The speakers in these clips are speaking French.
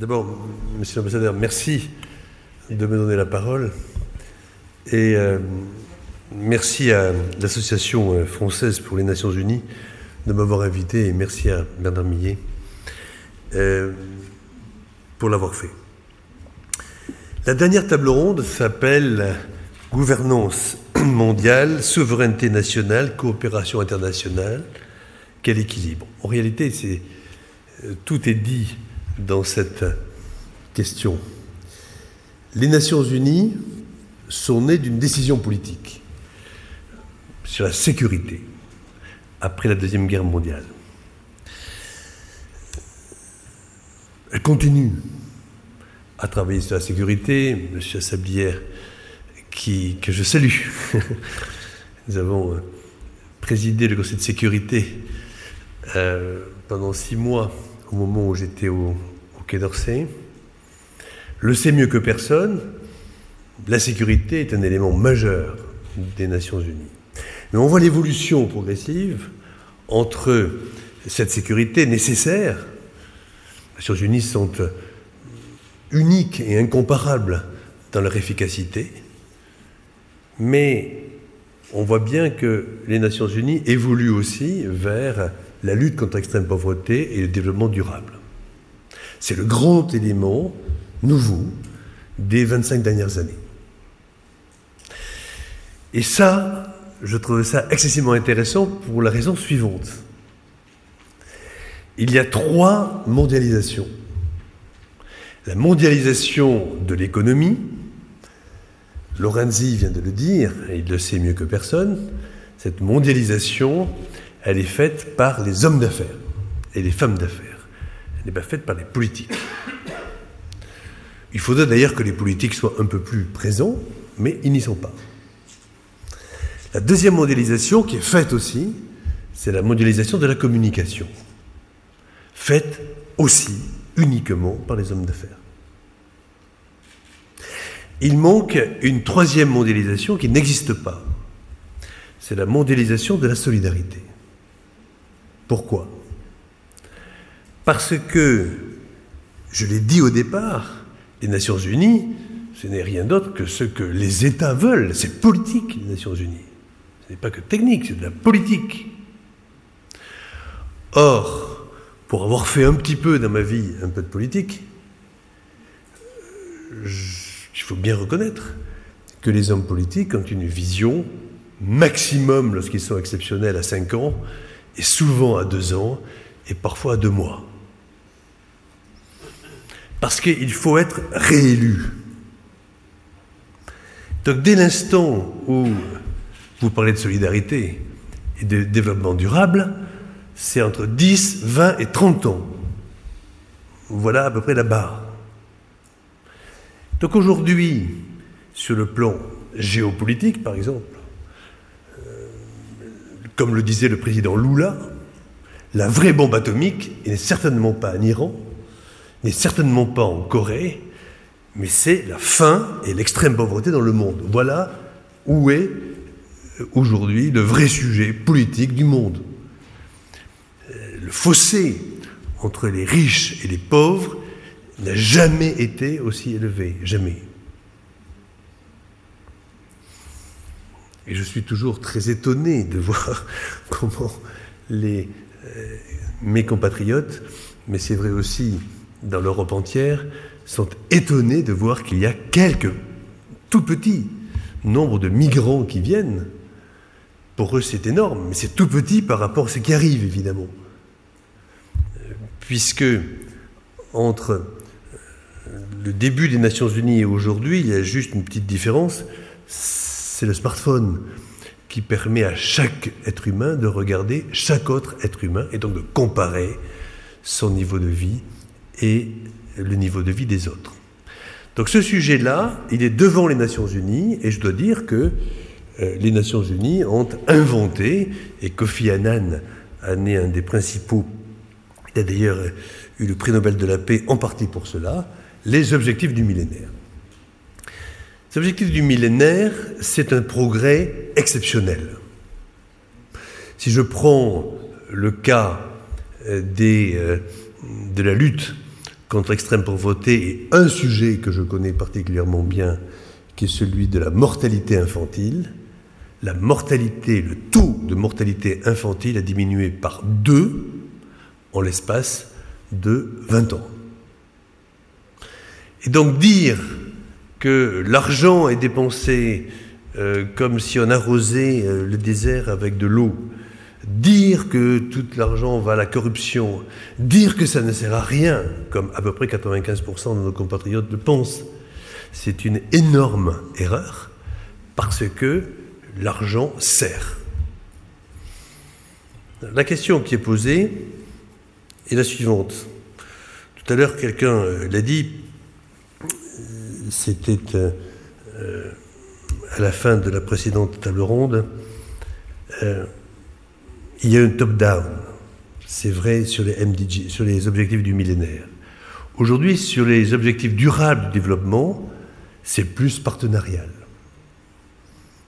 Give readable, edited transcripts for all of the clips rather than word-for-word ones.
D'abord, Monsieur l'ambassadeur, merci de me donner la parole. Et merci à l'Association française pour les Nations Unies de m'avoir invité, et merci à Bernard Millet pour l'avoir fait. La dernière table ronde s'appelle « Gouvernance mondiale, souveraineté nationale, coopération internationale, quel équilibre ?» En réalité, tout est dit dans cette question. Les Nations Unies sont nées d'une décision politique sur la sécurité après la Deuxième Guerre mondiale. Elles continuent à travailler sur la sécurité. M. Sablière, que je salue, nous avons présidé le Conseil de sécurité pendant 6 mois au moment où j'étais au Quai d'Orsay, le sait mieux que personne, la sécurité est un élément majeur des Nations Unies. Mais on voit l'évolution progressive entre cette sécurité nécessaire. Les Nations Unies sont uniques et incomparables dans leur efficacité, mais on voit bien que les Nations Unies évoluent aussi vers la lutte contre l'extrême pauvreté et le développement durable. C'est le grand élément nouveau des 25 dernières années. Et ça, je trouve ça excessivement intéressant pour la raison suivante. Il y a 3 mondialisations. La mondialisation de l'économie, Lorenzi vient de le dire, et il le sait mieux que personne, cette mondialisation, elle est faite par les hommes d'affaires et les femmes d'affaires. Elle n'est pas faite par les politiques. Il faudrait d'ailleurs que les politiques soient un peu plus présents, mais ils n'y sont pas. La deuxième mondialisation, qui est faite aussi, c'est la mondialisation de la communication, faite aussi uniquement par les hommes d'affaires. Il manque une 3e mondialisation qui n'existe pas. C'est la mondialisation de la solidarité. Pourquoi ? Parce que, je l'ai dit au départ, les Nations Unies, ce n'est rien d'autre que ce que les États veulent. C'est politique, les Nations Unies. Ce n'est pas que technique, c'est de la politique. Or, pour avoir fait un petit peu dans ma vie, un peu de politique, il faut bien reconnaître que les hommes politiques ont une vision maximum, lorsqu'ils sont exceptionnels, à 5 ans, et souvent à 2 ans, et parfois à 2 mois. Parce qu'il faut être réélu. Donc dès l'instant où vous parlez de solidarité et de développement durable, c'est entre 10, 20 et 30 ans. Voilà à peu près la barre. Donc aujourd'hui, sur le plan géopolitique, par exemple, comme le disait le président Lula, la vraie bombe atomique n'est certainement pas en Iran, n'est certainement pas en Corée, mais c'est la faim et l'extrême pauvreté dans le monde. Voilà où est aujourd'hui le vrai sujet politique du monde. Le fossé entre les riches et les pauvres n'a jamais été aussi élevé, jamais. Et je suis toujours très étonné de voir comment mes compatriotes, mais c'est vrai aussi dans l'Europe entière, sont étonnés de voir qu'il y a quelques tout petits nombres de migrants qui viennent. Pour eux, c'est énorme, mais c'est tout petit par rapport à ce qui arrive, évidemment. Puisque entre le début des Nations Unies et aujourd'hui, il y a juste une petite différence, c'est le smartphone qui permet à chaque être humain de regarder chaque autre être humain et donc de comparer son niveau de vie et le niveau de vie des autres. Donc ce sujet-là, il est devant les Nations Unies et je dois dire que les Nations Unies ont inventé, et Kofi Annan en est un des principaux, il a d'ailleurs eu le prix Nobel de la paix en partie pour cela, les objectifs du millénaire. Ces objectifs du millénaire, c'est un progrès exceptionnel. Si je prends le cas de la lutte contre l'extrême pauvreté et un sujet que je connais particulièrement bien, qui est celui de la mortalité infantile. La mortalité, le taux de mortalité infantile a diminué par 2 en l'espace de 20 ans. Et donc dire que l'argent est dépensé comme si on arrosait le désert avec de l'eau, dire que tout l'argent va à la corruption, dire que ça ne sert à rien, comme à peu près 95% de nos compatriotes le pensent, c'est une énorme erreur, parce que l'argent sert. La question qui est posée est la suivante. Tout à l'heure, quelqu'un l'a dit, c'était à la fin de la précédente table ronde, il y a un top-down, c'est vrai sur les MDG, sur les objectifs du millénaire. Aujourd'hui, sur les objectifs durables du développement, c'est plus partenarial.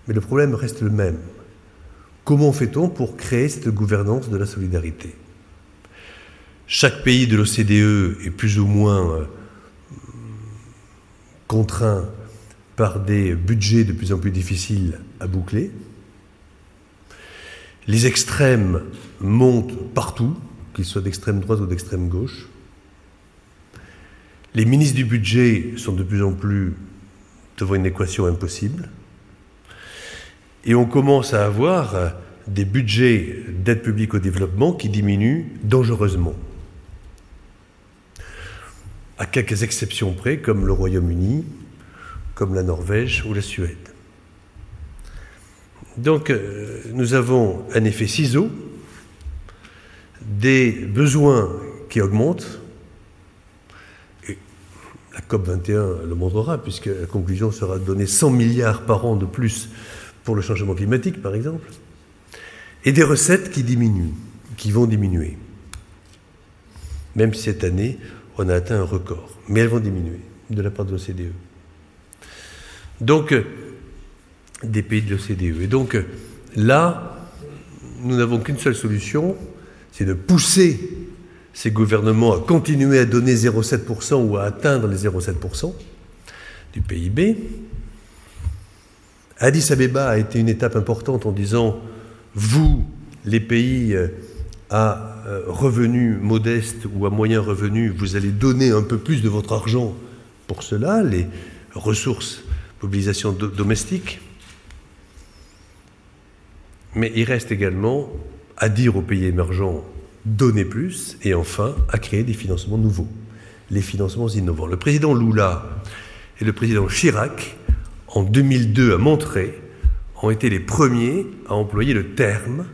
Mais le problème reste le même. Comment fait-on pour créer cette gouvernance de la solidarité? Chaque pays de l'OCDE est plus ou moins contraint par des budgets de plus en plus difficiles à boucler. Les extrêmes montent partout, qu'ils soient d'extrême droite ou d'extrême gauche. Les ministres du budget sont de plus en plus devant une équation impossible. Et on commence à avoir des budgets d'aide publique au développement qui diminuent dangereusement. À quelques exceptions près, comme le Royaume-Uni, comme la Norvège ou la Suède. Donc, nous avons un effet ciseau, des besoins qui augmentent, et la COP21 le montrera, puisque la conclusion sera de donner 100 milliards par an de plus pour le changement climatique, par exemple, et des recettes qui diminuent, qui vont diminuer. Même si cette année, on a atteint un record, mais elles vont diminuer de la part de l'OCDE. Donc, des pays de l'OCDE. Et donc, là, nous n'avons qu'une seule solution, c'est de pousser ces gouvernements à continuer à donner 0,7% ou à atteindre les 0,7% du PIB. Addis Abeba a été une étape importante en disant, vous, les pays à revenus modestes ou à moyen revenu, vous allez donner un peu plus de votre argent pour cela, les ressources, mobilisation domestique. Mais il reste également à dire aux pays émergents, donnez plus, et enfin à créer des financements nouveaux, les financements innovants. Le président Lula et le président Chirac, en 2002 à Monterrey, ont été les premiers à employer le terme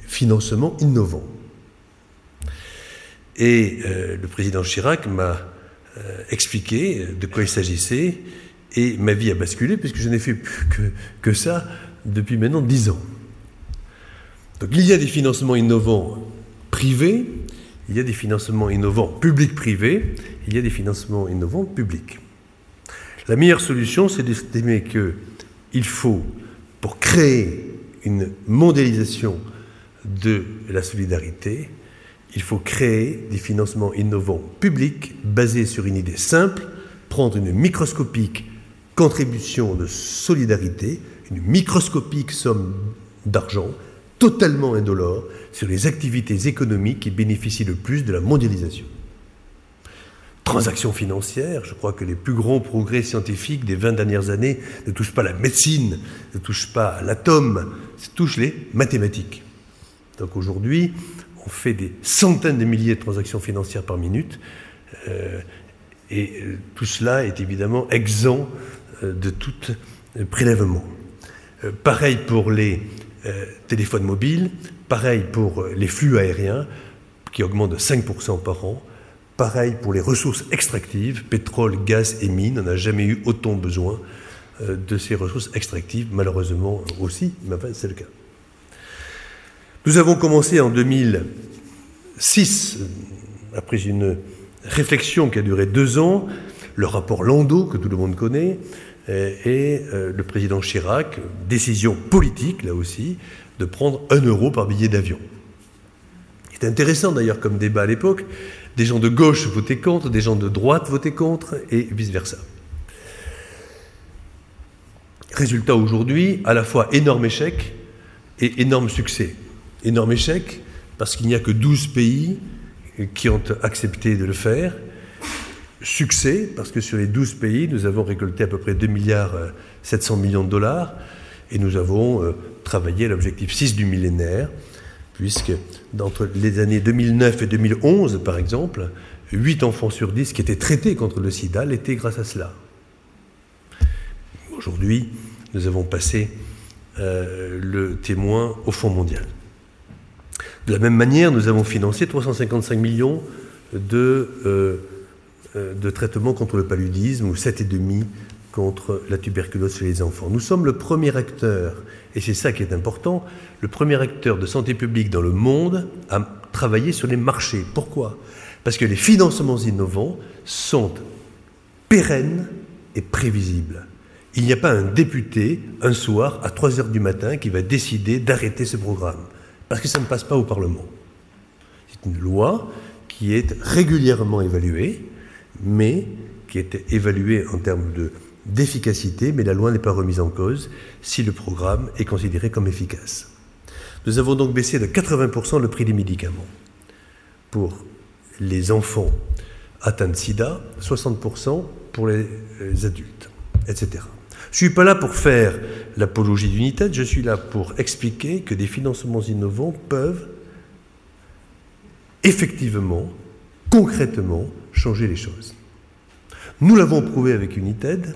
financement innovant. Et le président Chirac m'a expliqué de quoi il s'agissait, et ma vie a basculé, puisque je n'ai fait plus que ça depuis maintenant 10 ans. Donc il y a des financements innovants privés, il y a des financements innovants publics-privés, il y a des financements innovants publics. La meilleure solution, c'est d'estimer qu'il faut, pour créer une mondialisation de la solidarité, il faut créer des financements innovants publics basés sur une idée simple, prendre une microscopique contribution de solidarité, une microscopique somme d'argent, totalement indolore, sur les activités économiques qui bénéficient le plus de la mondialisation. Transactions financières, je crois que les plus grands progrès scientifiques des 20 dernières années ne touchent pas la médecine, ne touchent pas l'atome, touchent les mathématiques. Donc aujourd'hui, on fait des centaines de milliers de transactions financières par minute, et tout cela est évidemment exempt de tout prélèvement. Pareil pour les téléphones mobiles, pareil pour les flux aériens, qui augmentent de 5% par an, pareil pour les ressources extractives, pétrole, gaz et mines, on n'a jamais eu autant besoin de ces ressources extractives, malheureusement aussi, mais enfin c'est le cas. Nous avons commencé en 2006, après une réflexion qui a duré 2 ans, le rapport Landau, que tout le monde connaît, et le président Chirac, décision politique, là aussi, de prendre 1 euro par billet d'avion. C'est intéressant d'ailleurs comme débat à l'époque, Des gens de gauche votaient contre, des gens de droite votaient contre, et vice-versa. Résultat aujourd'hui, à la fois énorme échec et énorme succès. Énorme échec, parce qu'il n'y a que 12 pays qui ont accepté de le faire. Succès, parce que sur les 12 pays, nous avons récolté à peu près 2,7 milliards de dollars, et nous avons travaillé à l'objectif 6 du millénaire, puisque entre les années 2009 et 2011, par exemple, 8 enfants sur 10 qui étaient traités contre le sida l'étaient grâce à cela. Aujourd'hui, nous avons passé le témoin au Fonds mondial. De la même manière, nous avons financé 355 millions de traitements contre le paludisme, ou 7,5 contre la tuberculose chez les enfants. Nous sommes le premier acteur, et c'est ça qui est important, le premier acteur de santé publique dans le monde à travailler sur les marchés. Pourquoi ? Parce que les financements innovants sont pérennes et prévisibles. Il n'y a pas un député, un soir, à 3 heures du matin, qui va décider d'arrêter ce programme, parce que ça ne passe pas au Parlement. C'est une loi qui est régulièrement évaluée, mais qui est évaluée en termes d'efficacité, mais la loi n'est pas remise en cause si le programme est considéré comme efficace. Nous avons donc baissé de 80% le prix des médicaments. Pour les enfants atteints de sida, 60% pour les adultes, etc. Je ne suis pas là pour faire l'apologie d'United, je suis là pour expliquer que des financements innovants peuvent effectivement, concrètement, changer les choses. Nous l'avons prouvé avec United,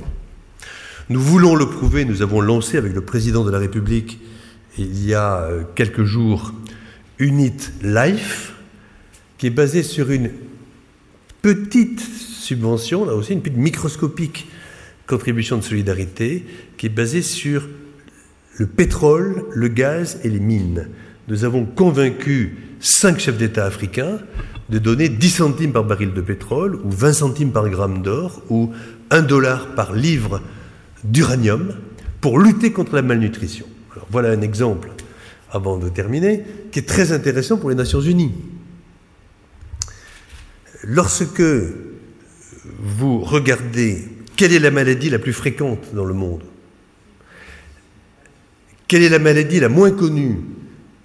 nous voulons le prouver, nous avons lancé avec le président de la République il y a quelques jours Unit Life, qui est basé sur une petite subvention, là aussi une petite microscopique contribution de solidarité, qui est basée sur le pétrole, le gaz et les mines. Nous avons convaincu 5 chefs d'État africains de donner 10 centimes par baril de pétrole, ou 20 centimes par gramme d'or, ou 1 dollar par livre d'uranium, pour lutter contre la malnutrition. Alors, voilà un exemple, avant de terminer, qui est très intéressant pour les Nations Unies. Lorsque vous regardez quelle est la maladie la plus fréquente dans le monde, quelle est la maladie la moins connue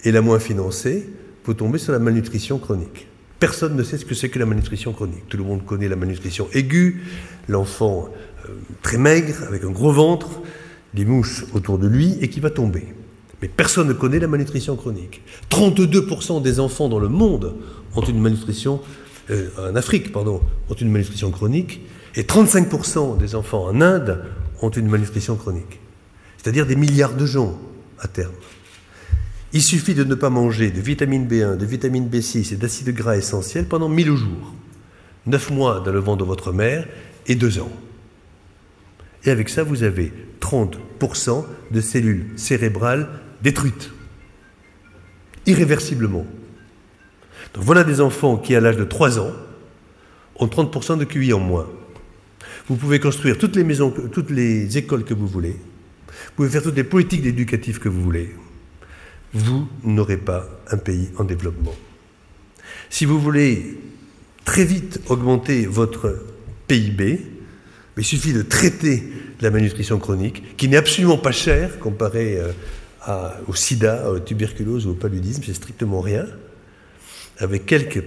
et la moins financée, vous tombez sur la malnutrition chronique. Personne ne sait ce que c'est que la malnutrition chronique. Tout le monde connaît la malnutrition aiguë, l'enfant très maigre, avec un gros ventre, des mouches autour de lui et qui va tomber. Mais personne ne connaît la malnutrition chronique. 32% des enfants dans le monde ont une malnutrition, en Afrique, pardon, ont une malnutrition chronique, et 35% des enfants en Inde ont une malnutrition chronique. C'est-à-dire des milliards de gens à terme. Il suffit de ne pas manger de vitamine B1, de vitamine B6 et d'acides gras essentiels pendant 1000 jours. 9 mois dans le ventre de votre mère et 2 ans. Et avec ça, vous avez 30% de cellules cérébrales détruites. Irréversiblement. Donc voilà des enfants qui, à l'âge de 3 ans, ont 30% de QI en moins. Vous pouvez construire toutes les maisons, toutes les écoles que vous voulez. Vous pouvez faire toutes les politiques éducatives que vous voulez. Vous n'aurez pas un pays en développement. Si vous voulez très vite augmenter votre PIB, il suffit de traiter la malnutrition chronique, qui n'est absolument pas chère comparée au sida, à la tuberculose ou au paludisme, c'est strictement rien. Avec quelques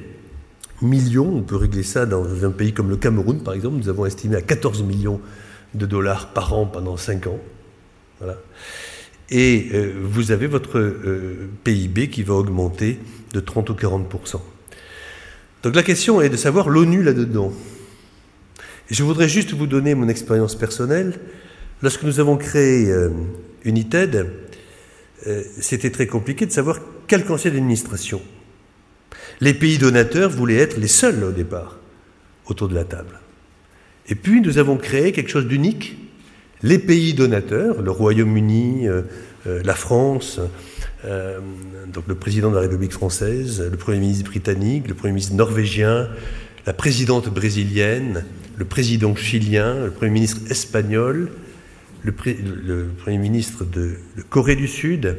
millions, on peut régler ça dans un pays comme le Cameroun, par exemple, nous avons estimé à 14 millions de dollars par an pendant 5 ans. Voilà. Et vous avez votre PIB qui va augmenter de 30 ou 40%. Donc la question est de savoir l'ONU là-dedans. Et je voudrais juste vous donner mon expérience personnelle. Lorsque nous avons créé United, c'était très compliqué de savoir quel conseil d'administration. Les pays donateurs voulaient être les seuls au départ autour de la table. Et puis nous avons créé quelque chose d'unique. Les pays donateurs, le Royaume-Uni, la France, donc le président de la République française, le Premier ministre britannique, le Premier ministre norvégien, la présidente brésilienne, le président chilien, le Premier ministre espagnol, le Premier ministre de Corée du Sud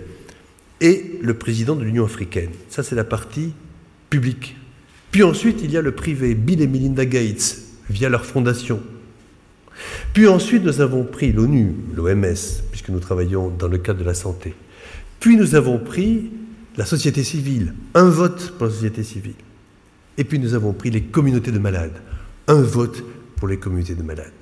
et le président de l'Union africaine. Ça, c'est la partie publique. Puis ensuite, il y a le privé, Bill et Melinda Gates, via leur fondation. Puis ensuite, nous avons pris l'ONU, l'OMS, puisque nous travaillons dans le cadre de la santé. Puis nous avons pris la société civile, un vote pour la société civile. Et puis nous avons pris les communautés de malades, un vote pour les communautés de malades.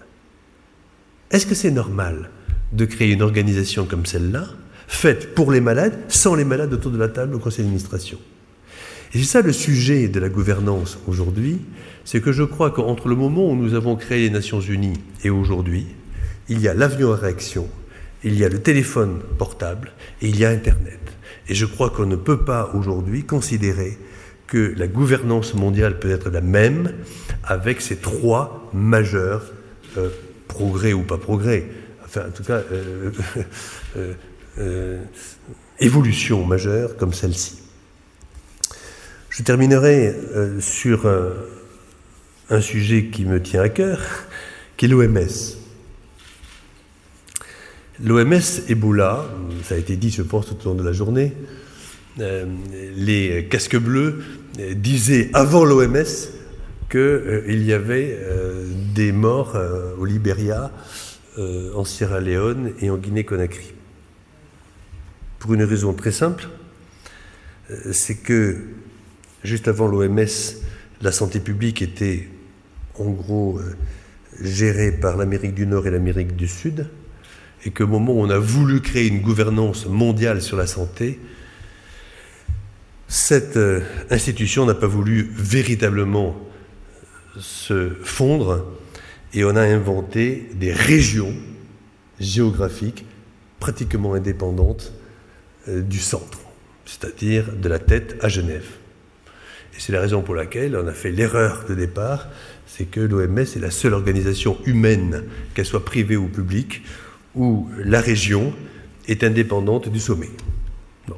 Est-ce que c'est normal de créer une organisation comme celle-là, faite pour les malades, sans les malades autour de la table au conseil d'administration? Et c'est ça le sujet de la gouvernance aujourd'hui, c'est que je crois qu'entre le moment où nous avons créé les Nations Unies et aujourd'hui, il y a l'avion à réaction, il y a le téléphone portable et il y a Internet. Et je crois qu'on ne peut pas aujourd'hui considérer que la gouvernance mondiale peut être la même avec ces trois majeurs progrès ou pas progrès, enfin en tout cas évolutions majeures comme celle-ci. Je terminerai sur un sujet qui me tient à cœur, qui est l'OMS. L'OMS Ebola, ça a été dit je pense tout au long de la journée, les casques bleus disaient avant l'OMS qu'il y avait des morts au Libéria, en Sierra Leone et en Guinée-Conakry. Pour une raison très simple, c'est que juste avant l'OMS, la santé publique était en gros gérée par l'Amérique du Nord et l'Amérique du Sud, et qu'au moment où on a voulu créer une gouvernance mondiale sur la santé, cette institution n'a pas voulu véritablement se fondre, et on a inventé des régions géographiques pratiquement indépendantes du centre, c'est-à-dire de la tête à Genève. Et c'est la raison pour laquelle on a fait l'erreur de départ, c'est que l'OMS est la seule organisation humaine, qu'elle soit privée ou publique, où la région est indépendante du sommet. Bon.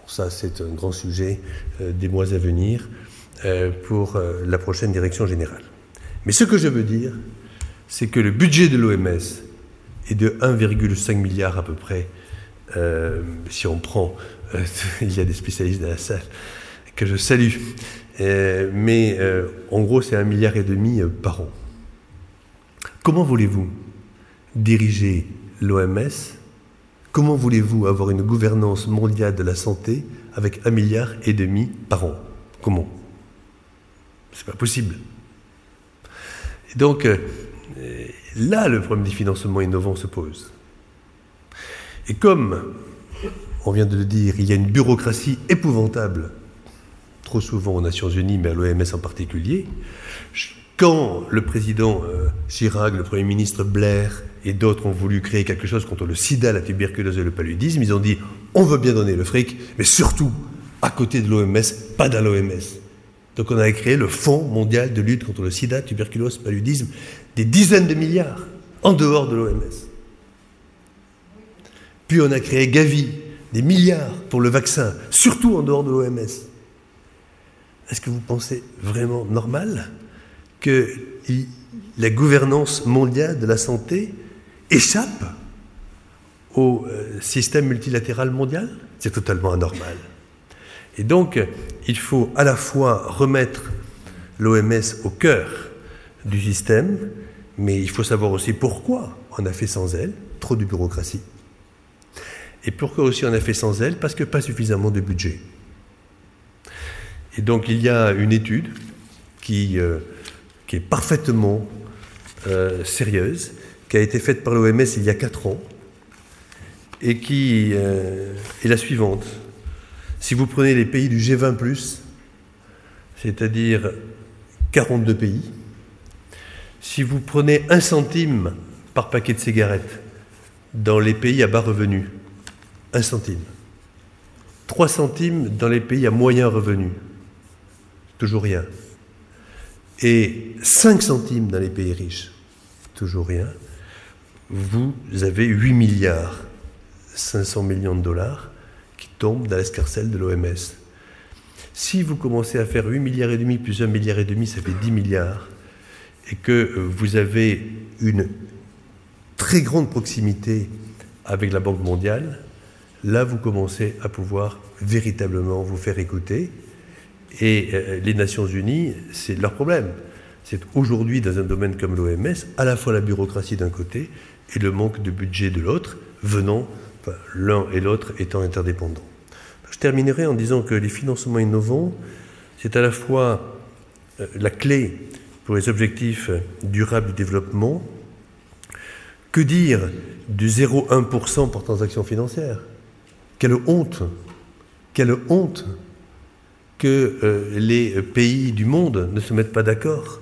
Ça, c'est un grand sujet des mois à venir pour la prochaine direction générale. Mais ce que je veux dire, c'est que le budget de l'OMS est de 1,5 milliard à peu près, si on prend, il y a des spécialistes dans la salle, que je salue, mais en gros c'est 1,5 milliard par an. Comment voulez-vous diriger l'OMS? Comment voulez-vous avoir une gouvernance mondiale de la santé avec 1,5 milliard par an? Comment? C'est pas possible. Et donc là, le problème du financement innovant se pose. Et comme on vient de le dire, il y a une bureaucratie épouvantable, trop souvent aux Nations Unies, mais à l'OMS en particulier. Quand le président Chirac, le Premier ministre Blair et d'autres ont voulu créer quelque chose contre le sida, la tuberculose et le paludisme, ils ont dit « on veut bien donner le fric, mais surtout, à côté de l'OMS, pas dans l'OMS ». Donc on a créé le Fonds mondial de lutte contre le sida, tuberculose, paludisme, des dizaines de milliards en dehors de l'OMS. Puis on a créé Gavi, des milliards pour le vaccin, surtout en dehors de l'OMS. Est-ce que vous pensez vraiment normal que la gouvernance mondiale de la santé échappe au système multilatéral mondial? C'est totalement anormal. Et donc, il faut à la fois remettre l'OMS au cœur du système, mais il faut savoir aussi pourquoi on a fait sans elle, trop de bureaucratie. Et pourquoi aussi on a fait sans elle? Parce que pas suffisamment de budget. Et donc il y a une étude qui est parfaitement sérieuse, qui a été faite par l'OMS il y a 4 ans, et qui est la suivante. Si vous prenez les pays du G20+, c'est-à-dire 42 pays, si vous prenez 1 centime par paquet de cigarettes dans les pays à bas revenus, 1 centime. 3 centimes dans les pays à moyen revenu, toujours rien. Et 5 centimes dans les pays riches, toujours rien. Vous avez 8 milliards 500 millions de dollars qui tombent dans l'escarcelle de l'OMS. Si vous commencez à faire 8,5 milliards plus 1,5 milliard, ça fait 10 milliards, et que vous avez une très grande proximité avec la Banque mondiale, là vous commencez à pouvoir véritablement vous faire écouter Et les Nations Unies, c'est leur problème. C'est aujourd'hui, dans un domaine comme l'OMS, à la fois la bureaucratie d'un côté et le manque de budget de l'autre, l'un et l'autre étant interdépendants. Je terminerai en disant que les financements innovants, c'est à la fois la clé pour les objectifs durables du développement. Que dire du 0,1% par transaction financière? Quelle honte! Quelle honte que les pays du monde ne se mettent pas d'accord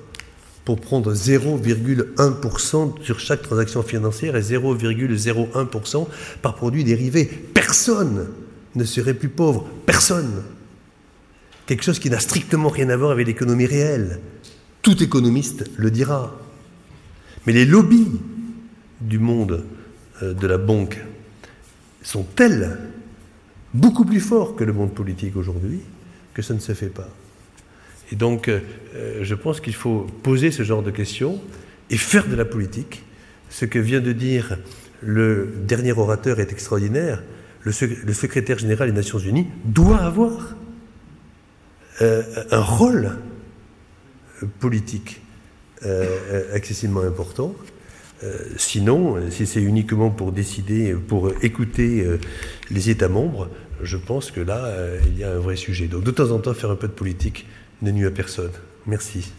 pour prendre 0,1% sur chaque transaction financière et 0,01% par produit dérivé. Personne ne serait plus pauvre. Personne. Quelque chose qui n'a strictement rien à voir avec l'économie réelle. Tout économiste le dira. Mais les lobbies du monde de la banque sont tels, beaucoup plus forts que le monde politique aujourd'hui, que ça ne se fait pas. Et donc, je pense qu'il faut poser ce genre de questions et faire de la politique. Ce que vient de dire le dernier orateur est extraordinaire. Le secrétaire général des Nations Unies doit avoir un rôle politique excessivement important. Sinon, si c'est uniquement pour décider, pour écouter les États membres, je pense que là, il y a un vrai sujet. Donc, de temps en temps, faire un peu de politique ne nuit à personne. Merci.